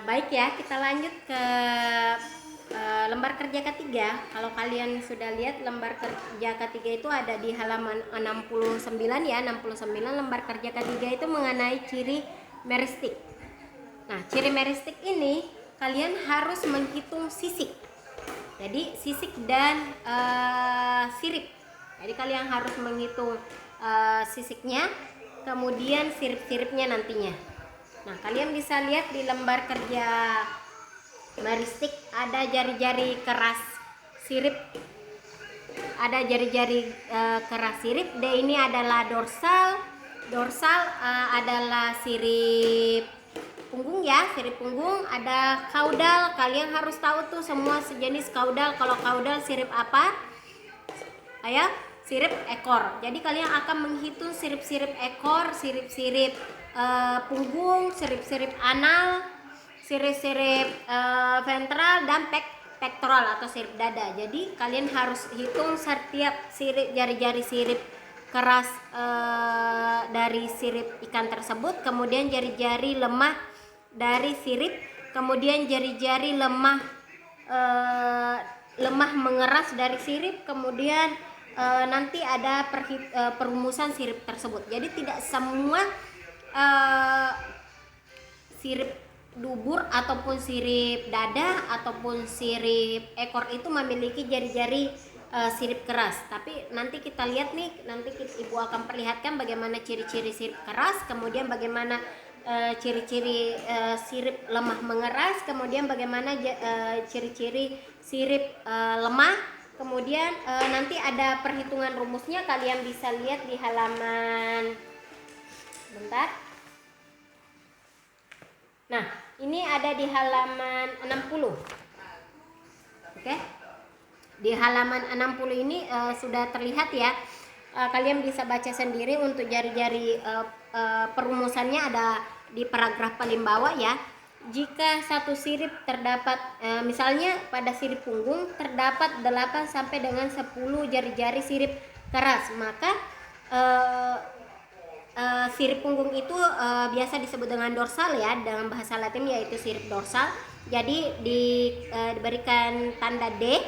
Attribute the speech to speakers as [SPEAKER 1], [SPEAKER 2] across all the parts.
[SPEAKER 1] Baik ya, kita lanjut ke lembar kerja ketiga. Kalau kalian sudah lihat lembar kerja ketiga itu ada di halaman 69 ya, 69 lembar kerja ketiga itu mengenai ciri meristik. Nah, ciri meristik ini kalian harus menghitung sisik. Jadi sisik dan sirip. Jadi kalian harus menghitung sisiknya, kemudian sirip-siripnya nantinya. Nah, kalian bisa lihat di lembar kerja meristik ada jari-jari keras sirip, ada jari-jari keras sirip. D ini adalah dorsal, adalah sirip punggung ya, sirip punggung. Ada kaudal, kalian harus tahu tuh semua sejenis kaudal. Kalau kaudal sirip apa? Ayo, sirip ekor. Jadi kalian akan menghitung sirip-sirip ekor, sirip-sirip punggung, sirip-sirip anal, sirip-sirip ventral, dan pektoral atau sirip dada. Jadi kalian harus hitung setiap sirip, jari-jari sirip keras dari sirip ikan tersebut, kemudian jari-jari lemah dari sirip, kemudian jari-jari lemah mengeras dari sirip, kemudian nanti ada perumusan sirip tersebut. Jadi tidak semua sirip dubur ataupun sirip dada ataupun sirip ekor itu memiliki jari-jari sirip keras. Tapi nanti kita lihat nih, nanti ibu akan perlihatkan bagaimana ciri-ciri sirip keras, kemudian bagaimana ciri-ciri sirip lemah mengeras, kemudian bagaimana ciri-ciri sirip lemah, kemudian nanti ada perhitungan rumusnya. Kalian bisa lihat di halaman, bentar. Nah, ini ada di halaman 60. Oke. Di halaman 60 ini sudah terlihat ya. Kalian bisa baca sendiri untuk jari-jari perumusannya ada di paragraf paling bawah ya. Jika satu sirip terdapat misalnya pada sirip punggung terdapat 8 sampai dengan 10 jari-jari sirip keras, maka sirip punggung itu biasa disebut dengan dorsal ya, dalam bahasa Latin yaitu sirip dorsal. Jadi diberikan tanda D.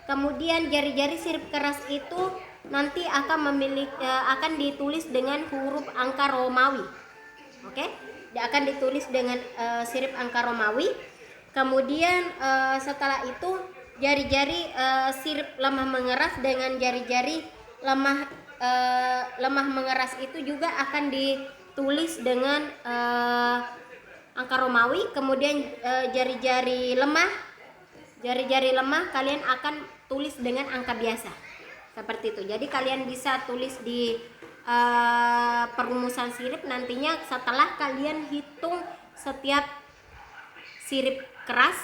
[SPEAKER 1] Kemudian jari-jari sirip keras itu nanti akan akan ditulis dengan huruf angka Romawi. Oke? Dia akan ditulis dengan sirip angka Romawi. Kemudian setelah itu jari-jari sirip lemah mengeras dengan jari-jari lemah mengeras itu juga akan ditulis dengan angka Romawi. Kemudian jari-jari lemah kalian akan tulis dengan angka biasa seperti itu. Jadi kalian bisa tulis di perumusan sirip nantinya setelah kalian hitung setiap sirip keras,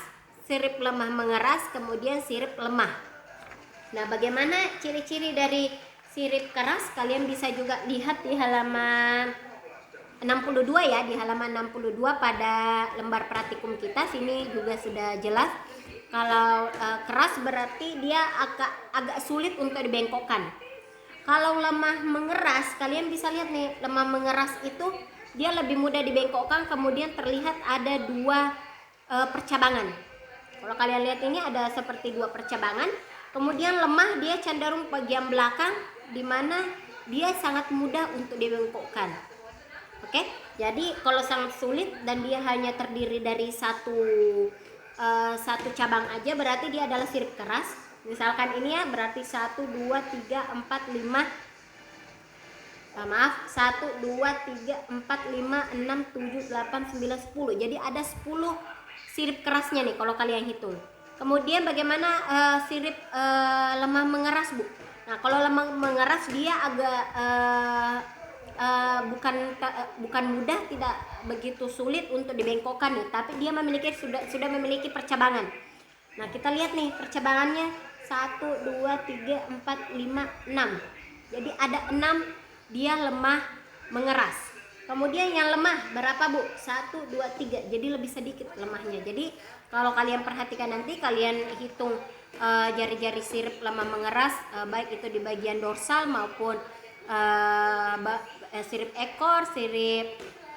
[SPEAKER 1] sirip lemah mengeras, kemudian sirip lemah. Nah, bagaimana ciri-ciri dari sirip keras? Kalian bisa juga lihat di halaman 62 ya, di halaman 62 pada lembar praktikum kita. Sini juga sudah jelas. Kalau keras berarti dia agak sulit untuk dibengkokkan. Kalau lemah mengeras, kalian bisa lihat nih, lemah mengeras itu dia lebih mudah dibengkokkan, kemudian terlihat ada dua percabangan. Kalau kalian lihat ini ada seperti dua percabangan. Kemudian lemah dia cenderung bagian belakang, di mana dia sangat mudah untuk dibengkokkan. Oke, jadi kalau sangat sulit dan dia hanya terdiri dari satu cabang aja, berarti dia adalah sirip keras. Misalkan ini ya, berarti 1, 2, 3, 4, 5 1, 2, 3, 4, 5, 6, 7, 8, 9, 10. Jadi ada 10 sirip kerasnya nih kalau kalian hitung. Kemudian bagaimana sirip lemah mengeras, Bu? Nah, kalau lemah mengeras dia agak bukan mudah, tidak begitu sulit untuk dibengkokkan nih, tapi dia sudah memiliki percabangan. Nah, kita lihat nih percabangannya 1, 2, 3, 4, 5, 6. Jadi ada 6 dia lemah mengeras. Kemudian yang lemah berapa, Bu? 1, 2, 3. Jadi lebih sedikit lemahnya. Jadi kalau kalian perhatikan nanti, kalian hitung jari-jari sirip lemah mengeras, baik itu di bagian dorsal maupun sirip ekor, sirip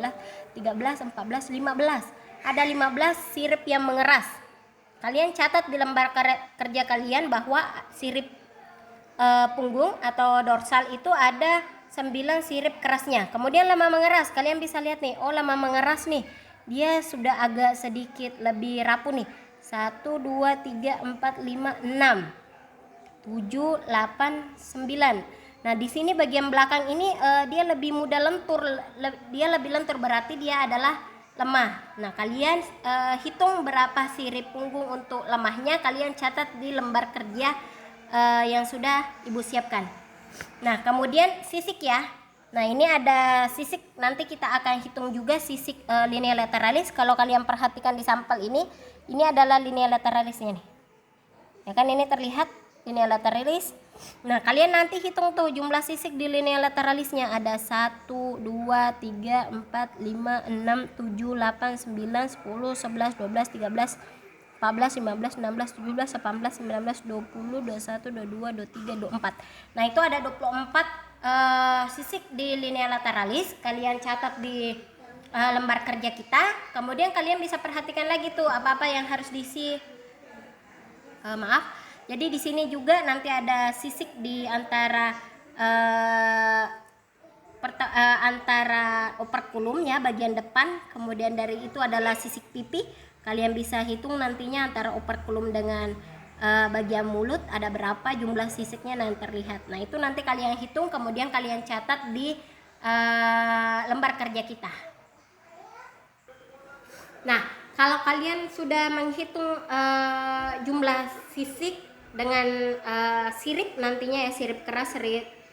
[SPEAKER 1] 12, 13, 14, 15. Ada 15 sirip yang mengeras. Kalian catat di lembar kerja kalian bahwa sirip punggung atau dorsal itu ada 9 sirip kerasnya. Kemudian lemah mengeras, kalian bisa lihat nih, oh lemah mengeras nih, dia sudah agak sedikit lebih rapuh nih. 1, 2, 3, 4, 5, 6, 7, 8, 9. Nah di sini bagian belakang ini dia lebih mudah lentur, dia lebih lentur, berarti dia adalah lemah. Nah kalian hitung berapa sirip punggung untuk lemahnya, kalian catat di lembar kerja yang sudah ibu siapkan. Nah kemudian sisik ya. Nah ini ada sisik, nanti kita akan hitung juga sisik linea lateralis. Kalau kalian perhatikan di sampel ini adalah linea lateralisnya nih, ya kan, ini terlihat linea lateralis. Nah kalian nanti hitung tuh jumlah sisik di linea lateralisnya, ada 1, 2, 3, 4, 5, 6, 7, 8, 9, 10, 11, 12, 13, 14, 15, 16, 17, 18, 19, 20, 21, 22, 23, 24. Nah itu ada 24 sisik di linea lateralis. Kalian catat di lembar kerja kita. Kemudian kalian bisa perhatikan lagi tuh apa-apa yang harus diisi. Jadi di sini juga nanti ada sisik di antara antara operkulum ya, bagian depan. Kemudian dari itu adalah sisik pipi. Kalian bisa hitung nantinya antara operkulum dengan bagian mulut ada berapa jumlah sisiknya nanti terlihat. Nah itu nanti kalian hitung, kemudian kalian catat di lembar kerja kita. Nah kalau kalian sudah menghitung jumlah sisik dengan sirip nantinya ya, sirip keras,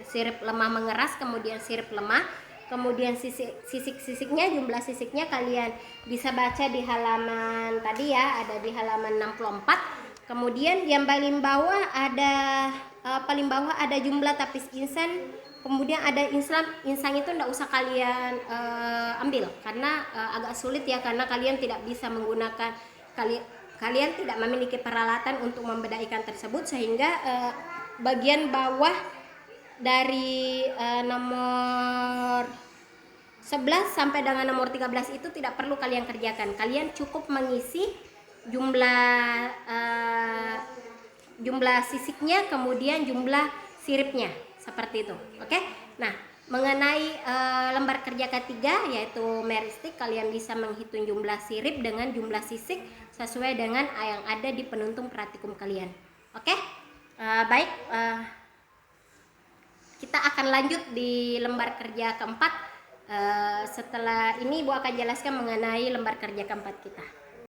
[SPEAKER 1] sirip lemah mengeras, kemudian sirip lemah, kemudian sisik-sisiknya, jumlah sisiknya kalian bisa baca di halaman tadi ya, ada di halaman 64. Kemudian yang paling bawah ada jumlah tapis insan, kemudian ada insang itu enggak usah kalian ambil karena agak sulit ya, karena kalian tidak bisa menggunakan kalian tidak memiliki peralatan untuk membedah ikan tersebut, sehingga bagian bawah dari nomor 11 sampai dengan nomor 13 itu tidak perlu kalian kerjakan. Kalian cukup mengisi jumlah sisiknya, kemudian jumlah siripnya, seperti itu. Oke. Nah, mengenai lembar kerja ketiga yaitu meristik, kalian bisa menghitung jumlah sirip dengan jumlah sisik sesuai dengan yang ada di penuntung praktikum kalian. Oke. Baik, kita akan lanjut di lembar kerja keempat. Setelah ini Ibu akan jelaskan mengenai lembar kerja keempat kita.